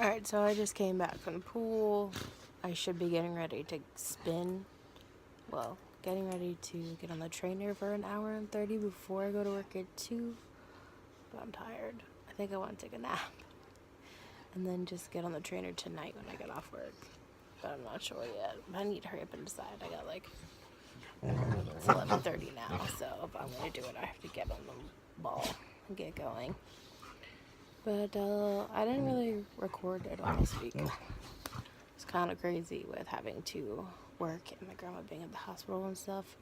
Alright, so I just came back from the pool. I should be getting ready to spin. Well, getting ready to get on the trainer for an hour and 30 before I go to work at 2. But I'm tired. I think I want to take a nap. And then just get on the trainer tonight when I get off work. But I'm not sure yet. I need to hurry up and decide. I got it's 11:30 now, so if I'm going to do it, I have to get on the ball and get going. But I didn't really record it all this week. It's kind of crazy with having to work and my grandma being at the hospital and stuff.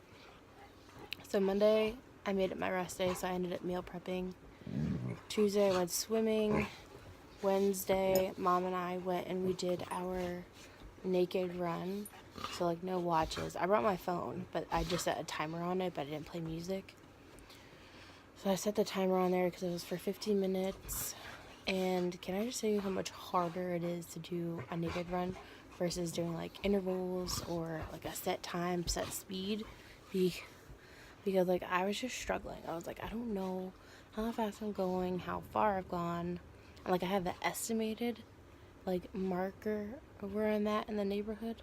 So Monday, I made it my rest day, so I ended up meal prepping. Tuesday, I went swimming. Wednesday, Mom and I went and we did our naked run. So, no watches. I brought my phone, but I just set a timer on it, but I didn't play music. So I set the timer on there because it was for 15 minutes. And can I just tell you how much harder it is to do a naked run versus doing intervals or a set time, set speed? Because I was just struggling. I was I don't know how fast I'm going, how far I've gone. And I have the estimated marker of where I'm at in the neighborhood.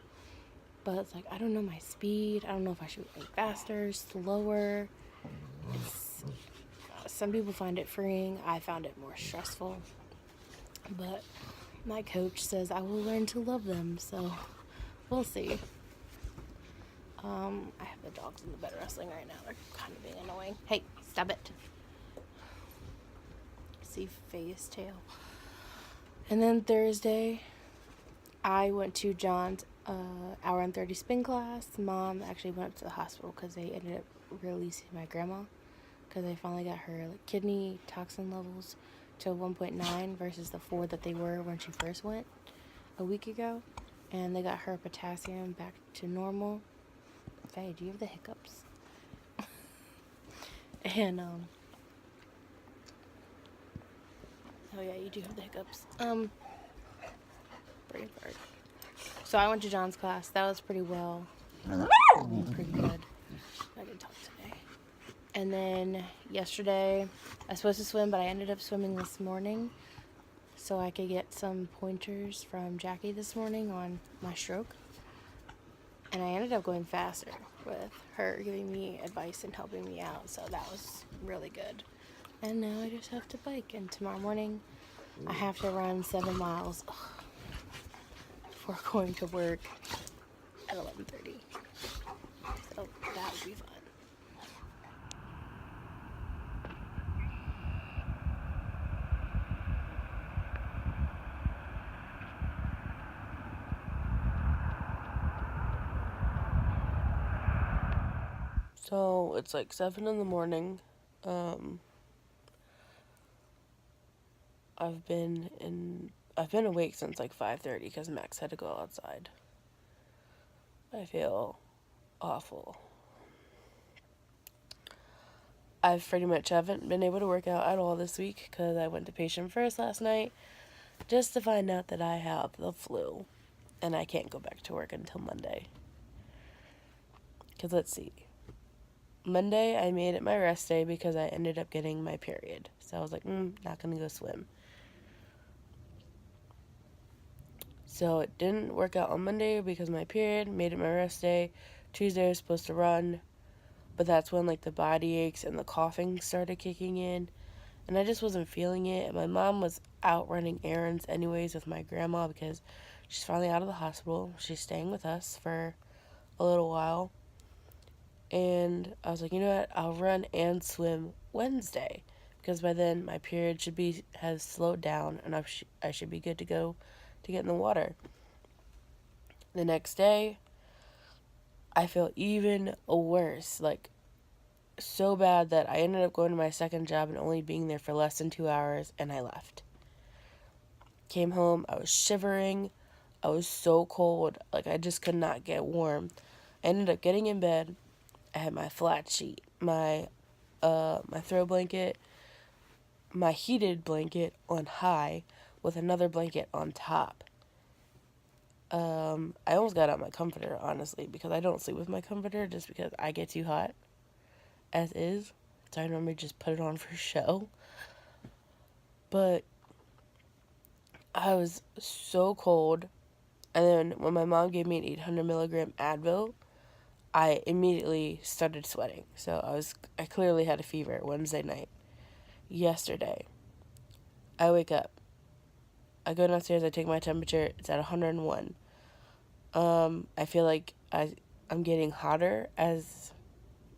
But it's I don't know my speed. I don't know if I should be faster, slower. Some people find it freeing. I found it more stressful. But my coach says I will learn to love them, so we'll see. I have the dogs in the bed wrestling right now. They're kind of being annoying. Hey, stop it. See face, tail. And then Thursday, I went to John's hour and 30 spin class. Mom actually went to the hospital because they ended up releasing my grandma because they finally got her kidney toxin levels to 1.9 versus the 4 that they were when she first went a week ago. And they got her potassium back to normal. Faye, do you have the hiccups? And oh yeah, you do have the hiccups. Brain fart. So I went to John's class. That was pretty good. I didn't talk today. And then yesterday, I was supposed to swim, but I ended up swimming this morning so I could get some pointers from Jackie this morning on my stroke. And I ended up going faster with her giving me advice and helping me out, so that was really good. And now I just have to bike, and tomorrow morning I have to run 7 miles before going to work at 11:30. So that would be fun. So it's 7 in the morning. I've been awake since 5:30 because Max had to go outside. I feel awful. I've pretty much haven't been able to work out at all this week because I went to patient first last night just to find out that I have the flu and I can't go back to work until Monday. Because let's see. Monday I made it my rest day because I ended up getting my period. So I was not going to go swim. So it didn't work out on Monday because my period, made it my rest day. Tuesday I was supposed to run, but that's when the body aches and the coughing started kicking in, and I just wasn't feeling it. And my mom was out running errands anyways with my grandma because she's finally out of the hospital. She's staying with us for a little while. And I was you know what, I'll run and swim Wednesday because by then my period has slowed down and I should be good to go to get in the water. The next day, I feel even worse, so bad that I ended up going to my second job and only being there for less than 2 hours, and I left. Came home, I was shivering, I was so cold, I just could not get warm. I ended up getting in bed. I had my flat sheet, my throw blanket, my heated blanket on high with another blanket on top. I almost got out my comforter, honestly, because I don't sleep with my comforter just because I get too hot as is. So I normally just put it on for show. But I was so cold. And then when my mom gave me an 800 milligram Advil, I immediately started sweating. So I clearly had a fever Wednesday night. Yesterday, I wake up. I go downstairs, I take my temperature, it's at 101. I feel like I'm getting hotter as,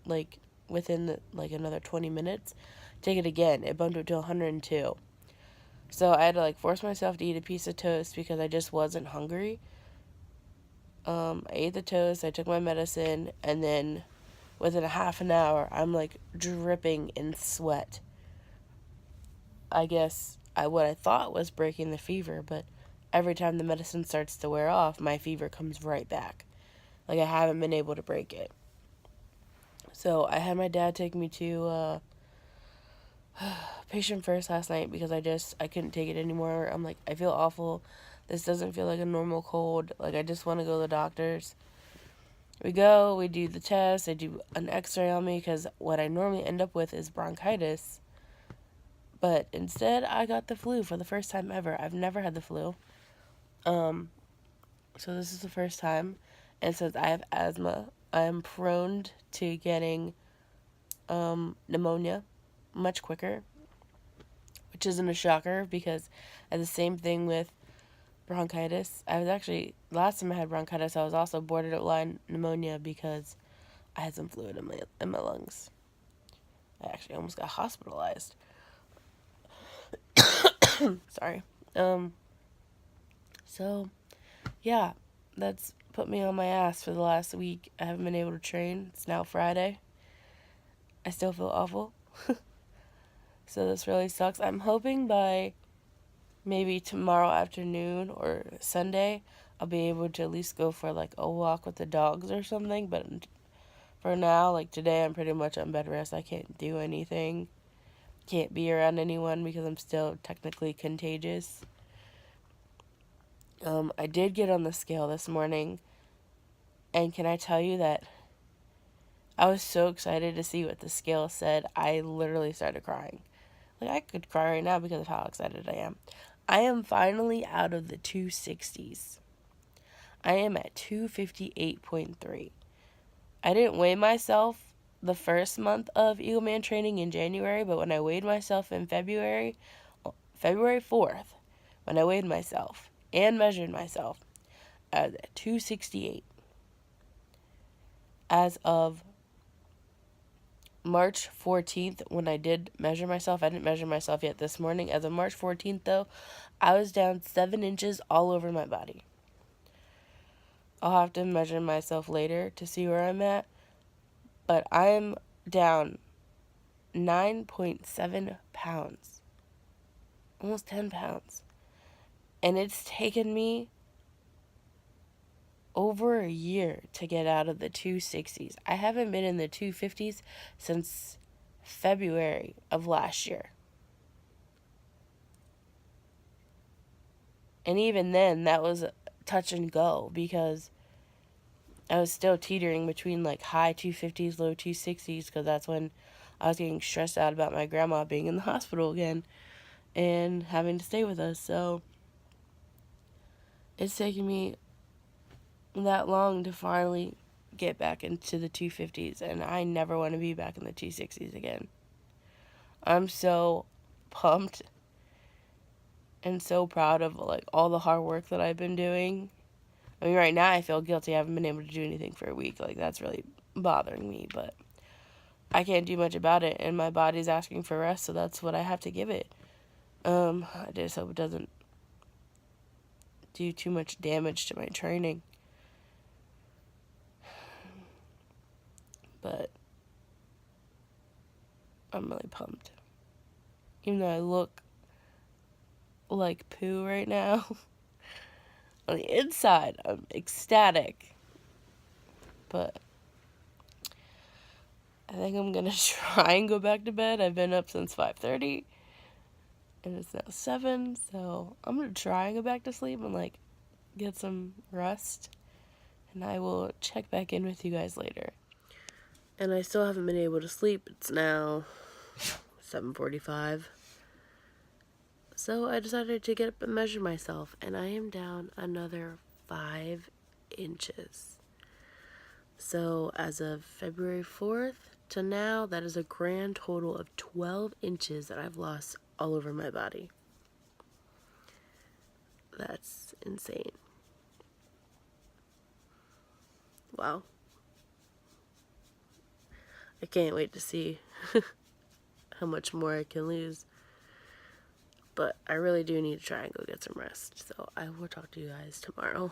like, within, like, another 20 minutes. Take it again, it bumped up to 102. So I had to, like, force myself to eat a piece of toast because I just wasn't hungry. I ate the toast, I took my medicine, and then within a half an hour, I'm, like, dripping in sweat. I guess what I thought was breaking the fever, but every time the medicine starts to wear off, my fever comes right back. Like, I haven't been able to break it. So I had my dad take me to patient first last night because I couldn't take it anymore. I'm like, I feel awful. This doesn't feel like a normal cold. Like, I just want to go to the doctor's. We go, we do the test, they do an x-ray on me because what I normally end up with is bronchitis. But instead, I got the flu for the first time ever. I've never had the flu. So this is the first time. And since I have asthma, I am prone to getting pneumonia much quicker, which isn't a shocker because I had the same thing with bronchitis. Last time I had bronchitis, I was also borderline pneumonia because I had some fluid in my lungs. I actually almost got hospitalized. Sorry. So, yeah, that's put me on my ass for the last week. I haven't been able to train. It's now Friday. I still feel awful. So this really sucks. I'm hoping by maybe tomorrow afternoon or Sunday, I'll be able to at least go for like a walk with the dogs or something. But for now, like today, I'm pretty much on bed rest. I can't do anything. Can't be around anyone because I'm still technically contagious. I did get on the scale this morning. And can I tell you that I was so excited to see what the scale said, I literally started crying. Like, I could cry right now because of how excited I am. I am finally out of the 260s. I am at 258.3. I didn't weigh myself the first month of Eagleman training in January, but when I weighed myself in February 4th, when I weighed myself and measured myself, I was at 268. As of March 14th, when I did measure myself, I didn't measure myself yet this morning. As of March 14th, though, I was down 7 inches all over my body. I'll have to measure myself later to see where I'm at, but I'm down 9.7 pounds, almost 10 pounds, and it's taken me over a year to get out of the 260s. I haven't been in the 250s since February of last year. And even then, that was touch and go because I was still teetering between like high 250s, low 260s because that's when I was getting stressed out about my grandma being in the hospital again and having to stay with us. So it's taken me that long to finally get back into the 250s, and I never want to be back in the 260s again. I'm so pumped and so proud of like all the hard work that I've been doing. I mean, right now I feel guilty. I haven't been able to do anything for a week. Like, that's really bothering me, but I can't do much about it, and my body's asking for rest, so that's what I have to give it. I just hope it doesn't do too much damage to my training. But I'm really pumped. Even though I look like poo right now, on the inside, I'm ecstatic. But I think I'm gonna try and go back to bed. I've been up since 5:30, and it's now 7, so I'm gonna try and go back to sleep and like get some rest, and I will check back in with you guys later. And I still haven't been able to sleep. It's now 7:45. So I decided to get up and measure myself, and I am down another 5 inches. So as of February 4th to now, that is a grand total of 12 inches that I've lost all over my body. That's insane. Wow. I can't wait to see how much more I can lose. But I really do need to try and go get some rest. So I will talk to you guys tomorrow.